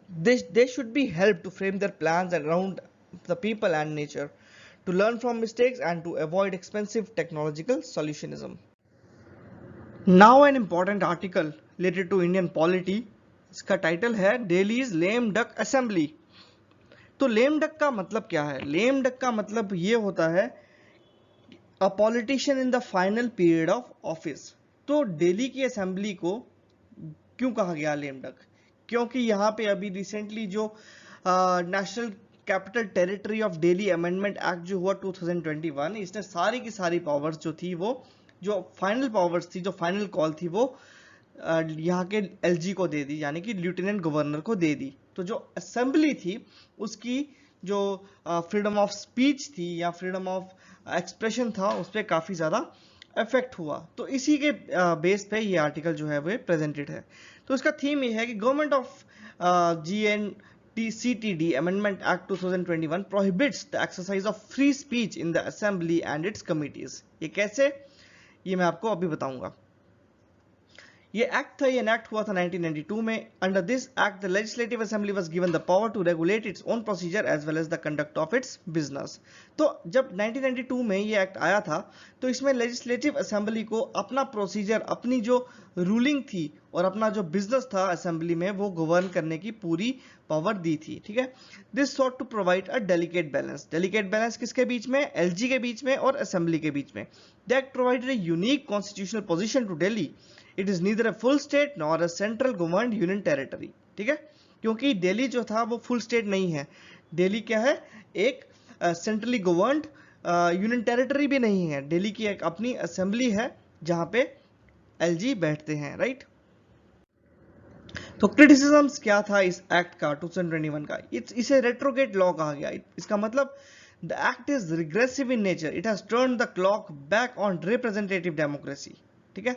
They should be helped to frame their plans around the people and nature, to learn from mistakes and to avoid expensive technological solutionism। Now an important article related to Indian polity, इसका title है Delhi's lame duck assembly। तो lame duck का मतलब क्या है? Lame duck का मतलब ये होता है a politician in the final period of office. तो दिल्ली की असेंबली को क्यों कहा गया लेम डक? क्योंकि यहाँ पे अभी रिसेंटली जो national capital territory of Delhi amendment act जो हुआ 2021, इसने सारी की सारी पावर्स जो थी वो जो फाइनल पावर्स थी, जो फाइनल कॉल थी वो यहाँ के एलजी को दे दी, यानी कि लेफ्टिनेंट गवर्नर को दे दी। तो जो असेंबली थी उसकी जो फ्रीडम ऑफ स्पीच थी या फ्रीडम ऑफ एक्सप्रेशन था उस पर काफ़ी ज़्यादा इफेक्ट हुआ। तो इसी के बेस पे ये आर्टिकल जो है वो प्रेजेंटेड है। तो इसका थीम ये है कि government of GNTCTD amendment act 2021 prohibits the exercise of free speech in the assembly and it's committees. ये कैसे, ये मैं आपको अभी बताऊंगा। ये एक्ट था, ये एनैक्ट हुआ था 1992 में। Under this act the legislative assembly was given the power to regulate its own procedure as well as the conduct of its business. तो जब 1992 में ये एक्ट आया था तो इसमें लेजिस्लेटिव असेंबली को अपना प्रोसीजर, अपनी जो रूलिंग थी और अपना जो बिजनेस था असेंबली में वो गवर्न करने की पूरी पावर दी थी। ठीक है, this sought to provide a delicate balance. Delicate balance किसके बीच में? एलजी के बीच में और असेंबली के बीच में। The act provided a unique constitutional position to Delhi. It is neither a full state nor a central government union territory. ठीक है, क्योंकि दिल्ली जो था वो फुल स्टेट नहीं है। दिल्ली क्या है? एक सेंट्रली गवर्नड यूनियन टेरिटरी भी नहीं है। दिल्ली की एक अपनी असेंबली है जहां पे एलजी बैठते हैं। राइट, तो क्रिटिसिज्म्स क्या था इस एक्ट का 2021 का? इसे रेट्रोगेट लॉ कहा गया। इसका मतलब the act is regressive in nature, it has turn the clock back on representative democracy. ठीक है,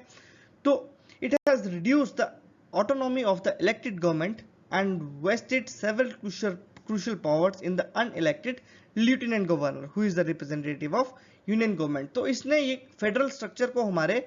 तो it has reduced the autonomy of the elected government and vested several crucial powers in the unelected lieutenant governor who is the representative of union government। तो इसने ये federal structure को हमारे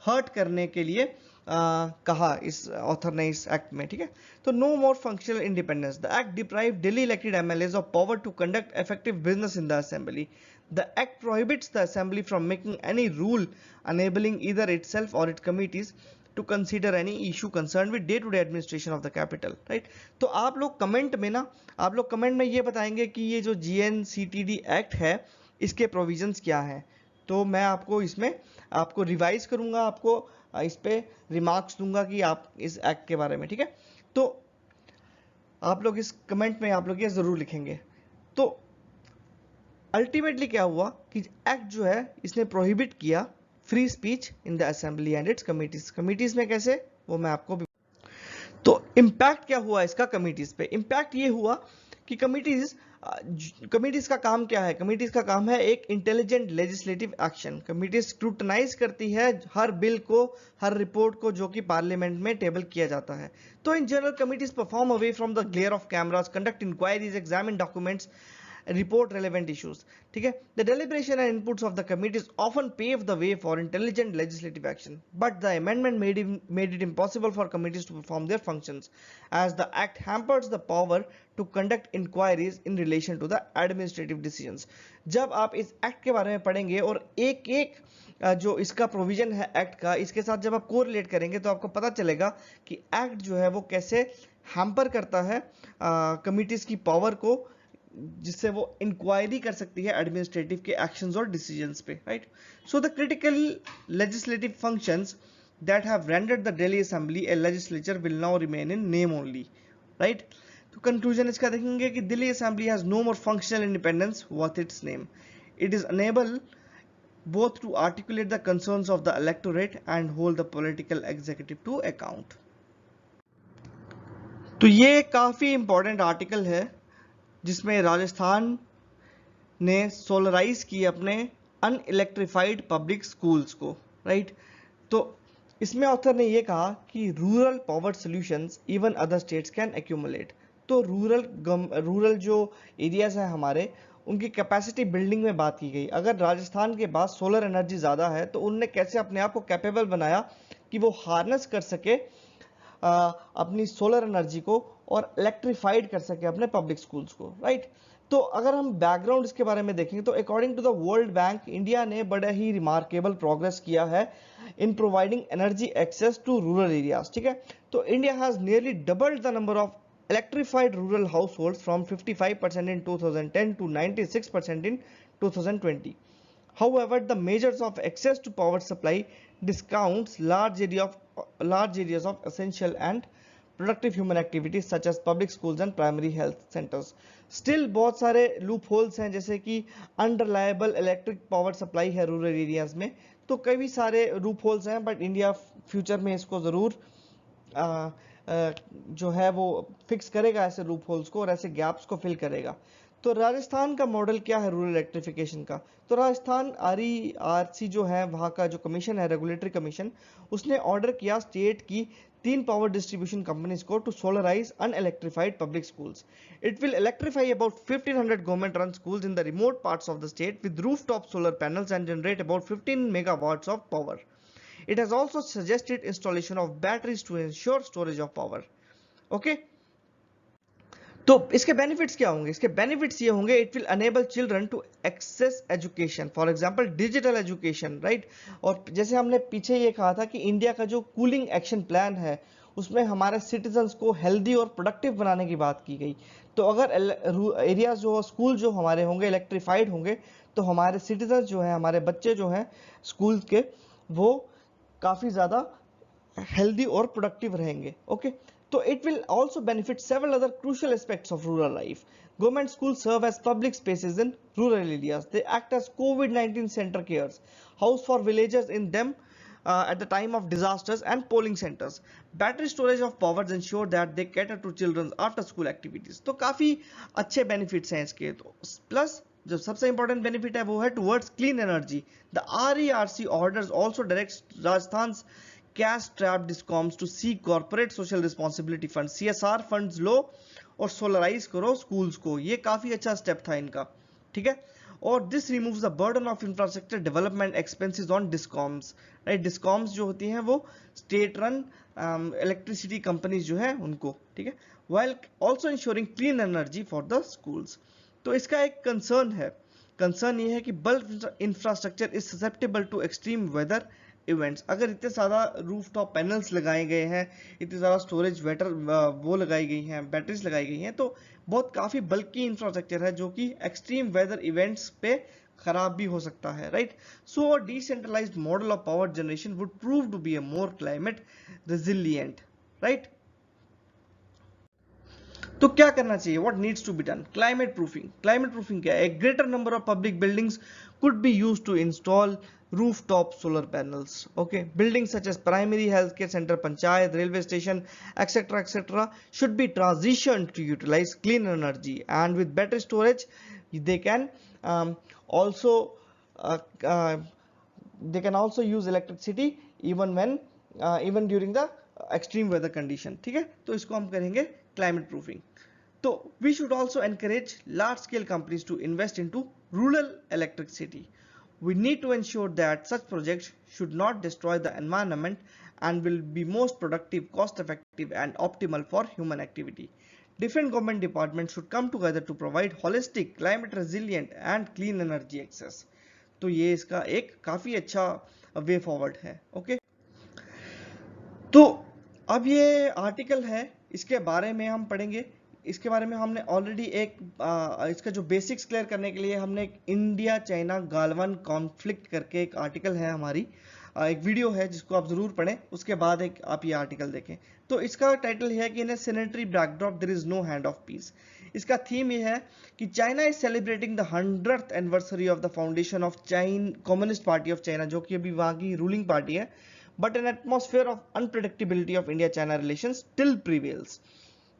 hurt करने के लिए कहा इस ऑथर ने इस एक्ट में। ठीक है, तो no more functional independence. The act deprive Delhi elected MLAs of power to conduct effective business in the assembly. The act prohibits the assembly from making any rule enabling either itself or its committees to consider any issue concerned with day-to-day administration of the capital। right? तो आप लोग comment में ना, आप लोग comment में ये बताएंगे कि ये जो GNCTD एक्ट है इसके प्रोविजंस क्या हैं। तो मैं आपको इसमें आपको रिवाइज करूंगा, आपको इस पे रिमार्क्स दूंगा कि आप इस एक्ट के बारे में। ठीक है, तो आप लोग इस कमेंट में आप लोग ये जरूर लिखेंगे। तो अल्टीमेटली क्या हुआ कि एक्ट जो है इसने प्रोहिबिट किया free speech in the assembly and it's committees. Committees में कैसे, वो मैं आपको भी। तो इम्पैक्ट क्या हुआ इसका कमिटीज पे? इम्पैक्ट ये हुआ कि कमिटीज का काम क्या है? कमिटीज का काम है एक intelligent legislative action. Committees scrutinise करती है हर बिल को, हर रिपोर्ट को जो कि पार्लियामेंट में टेबल किया जाता है। तो in general committees perform away from the glare of cameras, conduct inquiries, examine documents, report relevant issues। ठीक है, the deliberation and inputs of the committees often pave the way for intelligent legislative action, but the amendment made it impossible for committees to perform their functions as the act hampers the power to conduct inquiries in relation to the administrative decisions। जब आप इस act के बारे में पढ़ेंगे और एक एक जो इसका प्रोविजन है एक्ट का, इसके साथ जब आप कोरिलेट करेंगे तो आपको पता चलेगा कि एक्ट जो है वो कैसे हैम्पर करता है कमिटीज की पावर को, जिससे वो इंक्वायरी कर सकती है एडमिनिस्ट्रेटिव के एक्शंस और डिसीजंस पे। Right, so the critical legislative functions that have rendered the Delhi assembly a legislature will now remain in name only. Right, तो कंक्लूजन इसका देखेंगे कि Delhi assembly has no more functional independence worth its name. It is unable both to articulate the concerns of the electorate and hold the political executive to account। तो ये काफी important article है जिसमें राजस्थान ने सोलराइज की अपने अनइलेक्ट्रिफाइड पब्लिक स्कूल्स को। Right, तो इसमें ऑथर ने ये कहा कि rural power solutions even other states can accumulate. तो रूरल जो एरियाज हैं हमारे, उनकी कैपेसिटी बिल्डिंग में बात की गई। अगर राजस्थान के पास सोलर एनर्जी ज़्यादा है तो उनने कैसे अपने आप को कैपेबल बनाया कि वो हार्नेस कर सके अपनी सोलर एनर्जी को और इलेक्ट्रीफाइड कर सके अपने पब्लिक स्कूल्स को। राइट, तो अगर हम बैकग्राउंड इसके बारे में देखेंगे तो according to the world bank, India ने बड़ा ही रिमार्केबल प्रोग्रेस किया है in providing energy access to rural areas. ठीक है, तो India has nearly doubled the number of electrified rural households from 55% in 2010 to 96% in 2020। However, the measures of access to power supply discounts large areas of essential and productive human activities such as public schools and primary health centres. Still बहुत सारे loopholes हैं, जैसे कि unreliable electric power supply है rural areas में, तो कई सारे लूप होल्स हैं, बट इंडिया फ्यूचर में इसको ज़रूर जो है वो फिक्स करेगा ऐसे लूप होल्स को और ऐसे गैप्स को फिल करेगा। तो राजस्थान का मॉडल क्या है रूरल इलेक्ट्रिफिकेशन का? तो राजस्थान RERC जो है, वहाँ का जो कमीशन है, रेगुलेटरी कमीशन, उसने ऑर्डर किया स्टेट की 3 पावर डिस्ट्रीब्यूशन कंपनीज को to solarise unelectrified public schools. It will electrify about 1500 government run schools in the remote parts of the state with rooftop solar panels and generate about 15 megawatts of power. It has also suggested installation of batteries to ensure storage of power. Okay? तो इसके benefits क्या होंगे? इसके benefits ये होंगे, it will enable children to access education, for example digital education, right. और जैसे हमने पीछे ये कहा था कि इंडिया का जो कूलिंग एक्शन प्लान है, उसमें हमारे सिटीजन्स को हेल्दी और प्रोडक्टिव बनाने की बात की गई। तो अगर एरिया जो स्कूल जो हमारे होंगे इलेक्ट्रीफाइड होंगे, तो हमारे सिटीजन्स जो है, हमारे बच्चे जो हैं स्कूल के, वो काफ़ी ज़्यादा हेल्दी और प्रोडक्टिव रहेंगे। ओके, तो it will also benefit several other crucial aspects of rural life. Government schools serve as public spaces in rural areas. They act as COVID-19 center cares, house for villagers in them at the time of disasters, and polling centers. Battery storage of powers ensure that they cater to children's after school activities. तो काफ़ी अच्छे benefits हैं इसके। तो plus जो सबसे important benefit है वो है towards clean energy. The RERC orders also directs Rajasthan's cash strapped discoms to seek corporate social responsibility funds, CSR funds लो और सोलराइज करो स्कूल्स को। ये काफी अच्छा स्टेप था इनका, ठीक है। और this removes the burden of infrastructure development expenses on discoms, right. Discoms जो होती हैं वो स्टेट रन इलेक्ट्रिसिटी कंपनीज जो है उनको, ठीक है, while also ensuring clean energy for the schools. तो इसका एक कंसर्न ये है कि bulk infrastructure is susceptible to extreme weather events. अगर इतने ज़्यादा रूफटॉप पैनल्स लगाए गए हैं, इतनी ज़्यादा स्टोरेज वो लगाई गई हैं, बैटरीज लगाई गई हैं, तो बहुत काफ़ी बल्कि इंफ्रास्ट्रक्चर है जो कि एक्सट्रीम वेदर इवेंट्स पे खराब भी हो सकता है, right. So a decentralised model of power generation would prove to be a more climate resilient, right. तो क्या करना चाहिए? What needs to be done? Climate proofing क्या है? A greater number of public buildings could be used to install rooftop solar panels. Okay, buildings such as primary healthcare center, panchayat, railway station, etc should be transitioned to utilize clean energy, and with battery storage they can also uh, uh, they can also use electricity even during the extreme weather condition, ठीक है। तो इसको हम करेंगे climate proofing। तो we should also encourage large scale companies to invest into rural electricity. We need to ensure that such projects should not destroy the environment and will be most productive, cost effective and optimal for human activity. Different government departments should come together to provide holistic, climate resilient and clean energy access. तो ये इसका एक काफी अच्छा way forward है। Okay, तो अब ये आर्टिकल है, इसके बारे में हम पढ़ेंगे। इसके बारे में हमने ऑलरेडी इसका जो बेसिक्स क्लियर करने के लिए हमने एक इंडिया चाइना गालवान कॉन्फ्लिक्ट करके एक आर्टिकल है हमारी, एक वीडियो है जिसको आप जरूर पढ़ें, उसके बाद एक आप ये आर्टिकल देखें। तो इसका टाइटल है कि in a sanitary backdrop there is no hand of peace. इसका थीम ये है कि China is celebrating the 100th anniversary of the foundation of Communist Party of China, जो कि अभी वहाँ की रूलिंग पार्टी है, but an atmosphere of unpredictability of India China relations still prevails.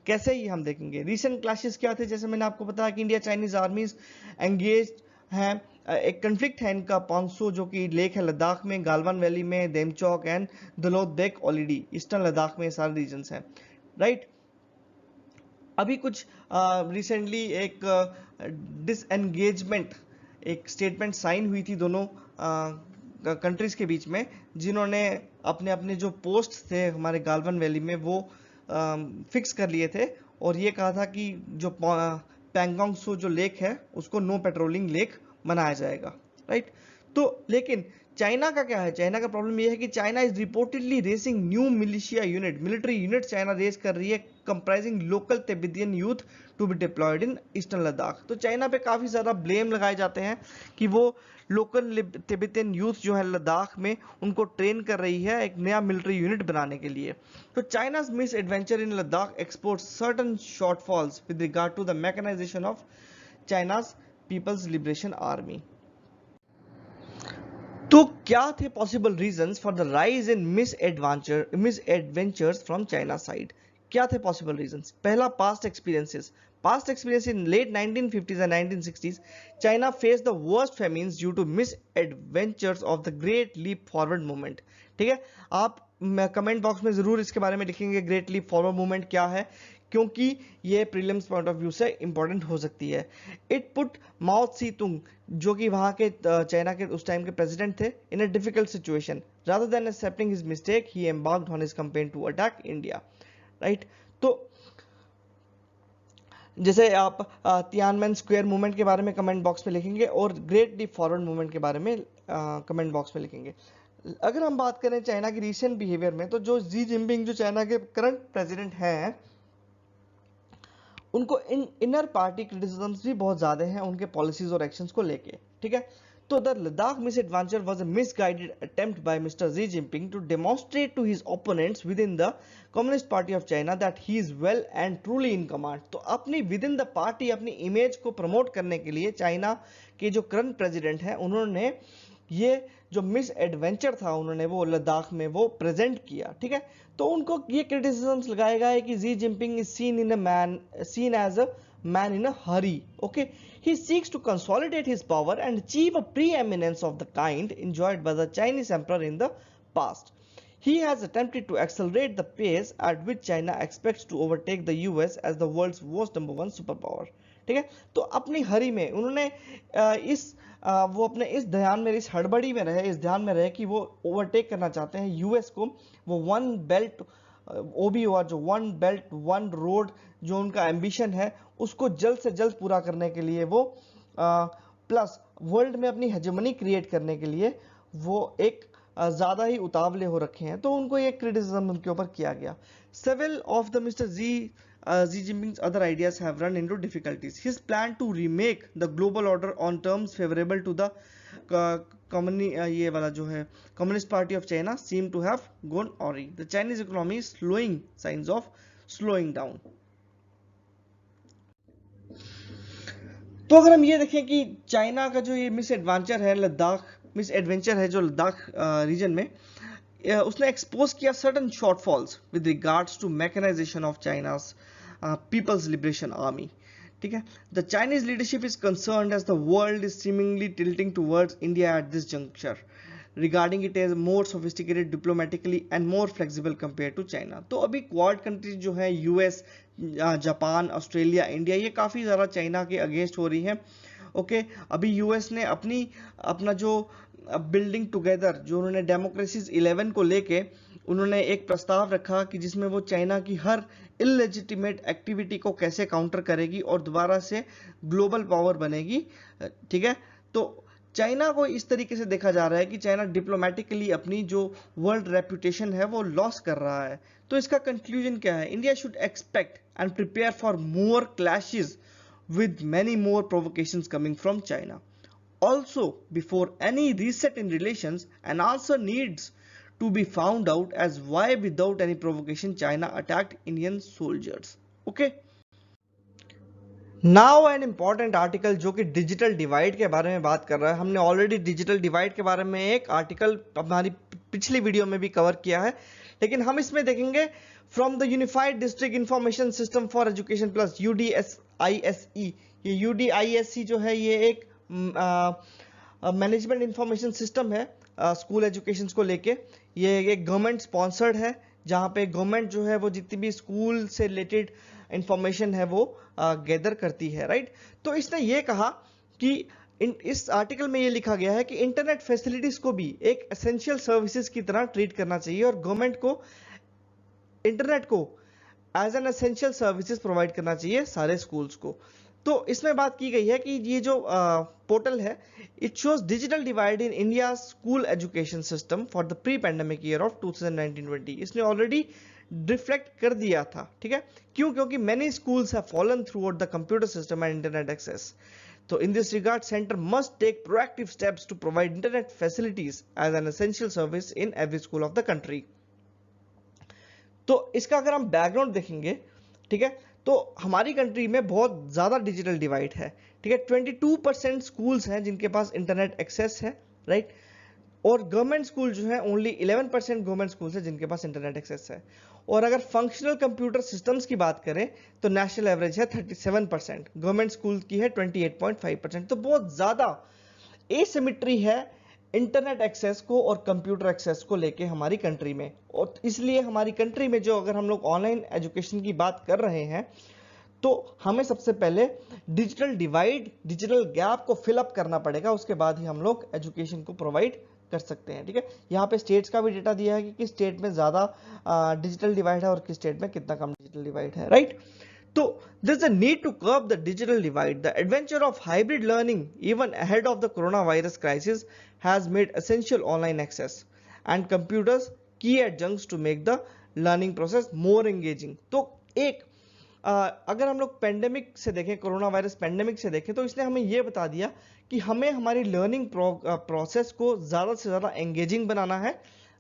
कैसे ही हम देखेंगे। रिसेंट क्लैशेस क्या थे? जैसे मैंने आपको बताया कि इंडिया चाइनीज आर्मीज एंगेज हैं, एक कन्फ्लिक्ट है इनका 500 जो कि लेक है लद्दाख में, गालवान वैली में, देमचौक एंड दलोदेक ओलिडी, ईस्टर्न लद्दाख में सारे रीजन्स हैं, राइट। अभी कुछ रिसेंटली एक डिसएंगेजमेंट, एक स्टेटमेंट साइन हुई थी दोनों कंट्रीज के बीच में, जिन्होंने अपने अपने जो पोस्ट थे हमारे गालवान वैली में वो फिक्स कर लिए थे, और ये कहा था कि जो पैंगोंग सो जो लेक है उसको नो पेट्रोलिंग लेक बनाया जाएगा, राइट। तो लेकिन चाइना का क्या है, चाइना का प्रॉब्लम ये है कि China is reportedly raising new militia unit, military unit China raise कर रही है comprising local Tibetan youth to be deployed in eastern Ladakh. तो चाइना पे काफ़ी ज़्यादा ब्लेम लगाए जाते हैं कि वो लोकल तिब्बतियन यूथ जो है लद्दाख में उनको ट्रेन कर रही है एक नया मिलिट्री यूनिट बनाने के लिए। तो China's misadventure in Ladakh export certain shortfalls with regard to the mechanisation of China's People's Liberation Army. तो क्या थे possible reasons for the rise in misadventures from China side? क्या थे पॉसिबल रीजंस? पहला, past experience in late 1950s and 1960s China face the worst famines due to misadventures of the Great Leap Forward movement. ठीक है, आप comment box में जरूर इसके बारे में लिखेंगे ग्रेट लीप फॉरवर्ड मूवमेंट क्या है, क्योंकि ये प्रीलिम्स पॉइंट ऑफ व्यू से इंपॉर्टेंट हो सकती है। इट पुट माओ त्से तुंग, जो कि वहां के चाइना के उस टाइम के प्रेसिडेंट थे, in a difficult situation. Rather than accepting his mistake he embarked on his campaign to attack India. Right, तो जैसे आप तियानमेन स्क्वायर मूवमेंट के बारे में कमेंट बॉक्स में लिखेंगे और ग्रेट लीप फॉरवर्ड मूवमेंट के बारे में कमेंट बॉक्स में लिखेंगे। अगर हम बात करें चाइना की रीसेंट बिहेवियर में, तो जो जी जिनपिंग जो चाइना के करंट प्रेसिडेंट हैं, उनको इनर पार्टी क्रिटिसिज्म्स भी बहुत ज्यादा हैं उनके पॉलिसीज और एक्शंस को लेके। ठीक है, तो the Ladakh misadventure was a misguided attempt by mister Xi Jinping to demonstrate to his opponents within the Communist Party of China that he is well and truly in command. तो अपनी within the party अपनी image को promote करने के लिए China के जो current president हैं उन्होंने ये जो मिस एडवेंचर था उन्होंने वो लद्दाख में वो प्रेजेंट किया। ठीक है, तो उनको ये क्रिटिसिज्म्स लगाया है कि Xi Jinping is seen as a man in a hurry. Okay, he seeks to consolidate his power and achieve a preeminence of the kind enjoyed by the Chinese emperor in the past. He has attempted to accelerate the pace at which China expects to overtake the US as the world's most number one superpower. ठीक है, तो अपनी हरी में उन्होंने वो अपने इस ध्यान में, इस हड़बड़ी में रहे, इस ध्यान में रहे कि वो ओवरटेक करना चाहते हैं यूएस को। वो वन बेल्ट OBOR जो वन बेल्ट वन रोड जो उनका एम्बिशन है उसको जल्द से जल्द पूरा करने के लिए वो प्लस वर्ल्ड में अपनी हेजेमनी क्रिएट करने के लिए वो एक ज्यादा ही उतावले हो रखे हैं। तो उनको ये क्रिटिसिज्म उनके ऊपर किया गया। Several of the mister Xi Jinping's other ideas have run into difficulties. His plan to remake the global order on terms favorable to the ये वाला जो है Communist Party of China seem to have gone awry. The Chinese economy is showing signs of slowing down. तो अगर हम ये देखें कि चाइना का जो ये मिस एडवेंचर है जो लद्दाख रीजन में, उसने एक्सपोज किया certain shortfalls with regards to mechanisation of China's People's Liberation Army. ठीक है, the Chinese leadership is concerned as the world is seemingly tilting towards India at this juncture regarding it as more sophisticated diplomatically and more flexible compared to China. तो अभी quad countries जो है US, Japan, Australia, India, ये काफ़ी ज़्यादा China के against हो रही हैं। ओके, अभी यूएस ने अपना जो बिल्डिंग टुगेदर जो उन्होंने डेमोक्रेसीज 11 को लेके उन्होंने एक प्रस्ताव रखा कि जिसमें वो चाइना की हर इलेजिटिमेट एक्टिविटी को कैसे काउंटर करेगी और दोबारा से ग्लोबल पावर बनेगी। ठीक है, तो चाइना को इस तरीके से देखा जा रहा है कि चाइना डिप्लोमेटिकली अपनी जो वर्ल्ड रेपुटेशन है वो लॉस कर रहा है। तो इसका कंक्लूजन क्या है? India should expect and prepare for more clashes with many more provocations coming from China. Also, before any reset in relations, an answer needs to be found out as why without any provocation China attacked Indian soldiers. Okay? Now an important article जो कि digital divide के बारे में बात कर रहा है। हमने ऑलरेडी डिजिटल डिवाइड के बारे में एक आर्टिकल हमारी पिछली वीडियो में भी कवर किया है, लेकिन हम इसमें देखेंगे from the unified district information system for education plus UDISE। ये UDISE जो है ये एक मैनेजमेंट इंफॉर्मेशन सिस्टम है स्कूल एजुकेशन को लेके। ये एक गवर्नमेंट स्पॉन्सर्ड है जहाँ पे गवर्नमेंट जो है वो जितनी भी स्कूल से रिलेटेड इंफॉर्मेशन है वो गैदर करती है। राइट, तो इसने ये कहा कि इस आर्टिकल में ये लिखा गया है कि इंटरनेट फैसिलिटीज को भी एक एसेंशियल सर्विसेज की तरह ट्रीट करना चाहिए और गवर्नमेंट को इंटरनेट को as an essential services provide करना चाहिए सारे स्कूल्स को। तो इसमें बात की गई है कि ये जो पोर्टल है, it shows digital divide in India school education system for the pre pandemic year of 2019-20। इसने ऑलरेडी रिफ्लेक्ट कर दिया था, ठीक है। क्यों? क्योंकि many schools have fallen through out the computer system and internet access. So in this regard, center must take proactive steps to provide internet facilities as an essential service in every school of the country. तो इसका अगर हम background देखेंगे, ठीक है, तो हमारी country में बहुत ज़्यादा डिजिटल डिवाइड है, ठीक है। 22% स्कूल्स हैं जिनके पास इंटरनेट एक्सेस है, राइट, और गवर्नमेंट स्कूल जो है ओनली 11% गवर्नमेंट स्कूल्स है जिनके पास इंटरनेट एक्सेस है। और अगर फंक्शनल कंप्यूटर सिस्टम्स की बात करें तो नेशनल एवरेज है 37%, गवर्नमेंट स्कूल की है 28.5%। तो बहुत ज़्यादा एसिमेट्री है इंटरनेट एक्सेस को और कंप्यूटर एक्सेस को लेके हमारी कंट्री में। और इसलिए हमारी कंट्री में जो अगर हम लोग ऑनलाइन एजुकेशन की बात कर रहे हैं तो हमें सबसे पहले डिजिटल डिवाइड, डिजिटल गैप को फिल अप करना पड़ेगा, उसके बाद ही हम लोग एजुकेशन को प्रोवाइड कर सकते हैं, ठीक है। यहाँ पे स्टेट्स का भी डेटा दिया है कि किस स्टेट में ज़्यादा डिजिटल डिवाइड है और किस स्टेट में कितना कम डिजिटल डिवाइड है, right. So there's a need to curb the digital divide. The adventure of hybrid learning, even ahead of the coronavirus crisis, has made essential online access and computers key adjuncts to make the learning process more engaging. तो एक अगर हम लोग pandemic से देखें, corona virus pandemic से देखें, तो इसने हमें यह बता दिया कि हमें हमारी लर्निंग प्रोसेस को ज़्यादा से ज़्यादा एंगेजिंग बनाना है,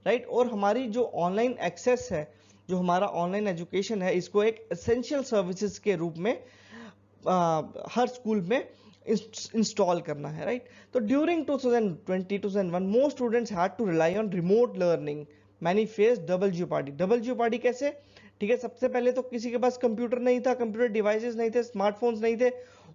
राइट। और हमारी जो ऑनलाइन एक्सेस है, जो हमारा ऑनलाइन एजुकेशन है, इसको एक एसेंशियल सर्विसेज के रूप में हर स्कूल में इंस्टॉल करना है, राइट। तो during 2020-2021 most students had to rely on remote learning. Many face double jeopardy. Double jeopardy कैसे? ठीक है, सबसे पहले तो किसी के पास कंप्यूटर नहीं था, कंप्यूटर डिवाइसेस नहीं थे, स्मार्टफोन्स नहीं थे।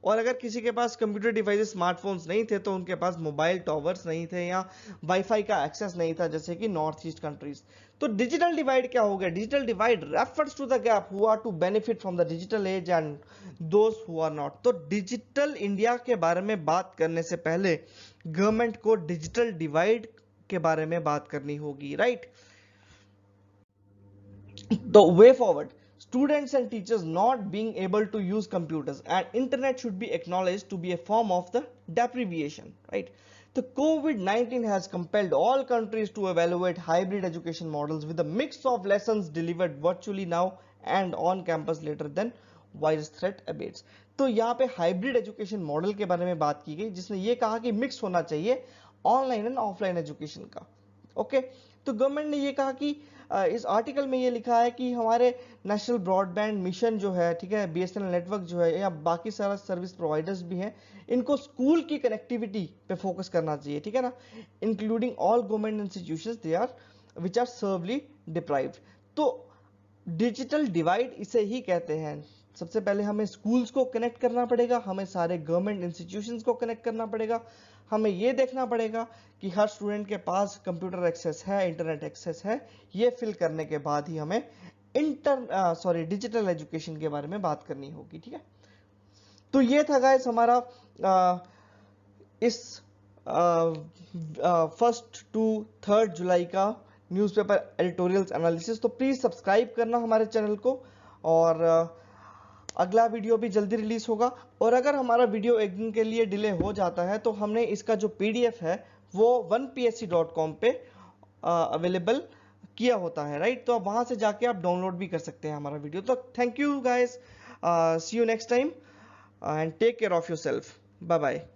और अगर किसी के पास कंप्यूटर डिवाइसेस, स्मार्टफोन्स नहीं थे तो उनके पास मोबाइल टॉवर्स नहीं थे या वाईफाई का एक्सेस नहीं था, जैसे कि नॉर्थ ईस्ट कंट्रीज। तो डिजिटल डिवाइड क्या हो गया? Digital divide refers to the gap who are to benefit from the digital age and those who are not. तो डिजिटल इंडिया के बारे में बात करने से पहले गवर्नमेंट को डिजिटल डिवाइड के बारे में बात करनी होगी, right. The way forward, students and teachers not being able to use computers and internet should be acknowledged to be a form of the deprivation, right? The COVID-19 has compelled all countries to evaluate hybrid education models with a mix of lessons delivered virtually now and on campus later than virus threat abates. तो यहाँ पे hybrid education model के बारे में बात की गई, जिसने ये कहा कि मिक्स होना चाहिए ऑनलाइन एंड ऑफलाइन एजुकेशन का, ओके। तो गवर्नमेंट ने ये कहा कि इस आर्टिकल में ये लिखा है कि हमारे नेशनल ब्रॉडबैंड मिशन जो है, ठीक है, बीएसएनएल नेटवर्क जो है, या बाकी सारा सर्विस प्रोवाइडर्स भी हैं, इनको स्कूल की कनेक्टिविटी पे फोकस करना चाहिए, ठीक है ना, including all government institutions they are which are severely deprived. तो डिजिटल डिवाइड इसे ही कहते हैं। सबसे पहले हमें स्कूल्स को कनेक्ट करना पड़ेगा, हमें सारे गवर्नमेंट इंस्टीट्यूशंस को कनेक्ट करना पड़ेगा, हमें ये देखना पड़ेगा कि हर स्टूडेंट के पास कंप्यूटर एक्सेस है, इंटरनेट एक्सेस है। ये फिल करने के बाद ही हमें डिजिटल एजुकेशन के बारे में बात करनी होगी, ठीक है। तो ये था गाइस हमारा इस 1 to 3 जुलाई का न्यूज़पेपर एडिटोरियल्स एनालिसिस। तो प्लीज सब्सक्राइब करना हमारे चैनल को, और अगला वीडियो भी जल्दी रिलीज होगा। और अगर हमारा वीडियो एक दिन के लिए डिले हो जाता है तो हमने इसका जो पीडीएफ है वो 1psc.com पे अवेलेबल किया होता है, राइट। तो वहां से जाके आप डाउनलोड भी कर सकते हैं हमारा वीडियो। तो thank you guys, see you next time and take care of yourself, bye bye.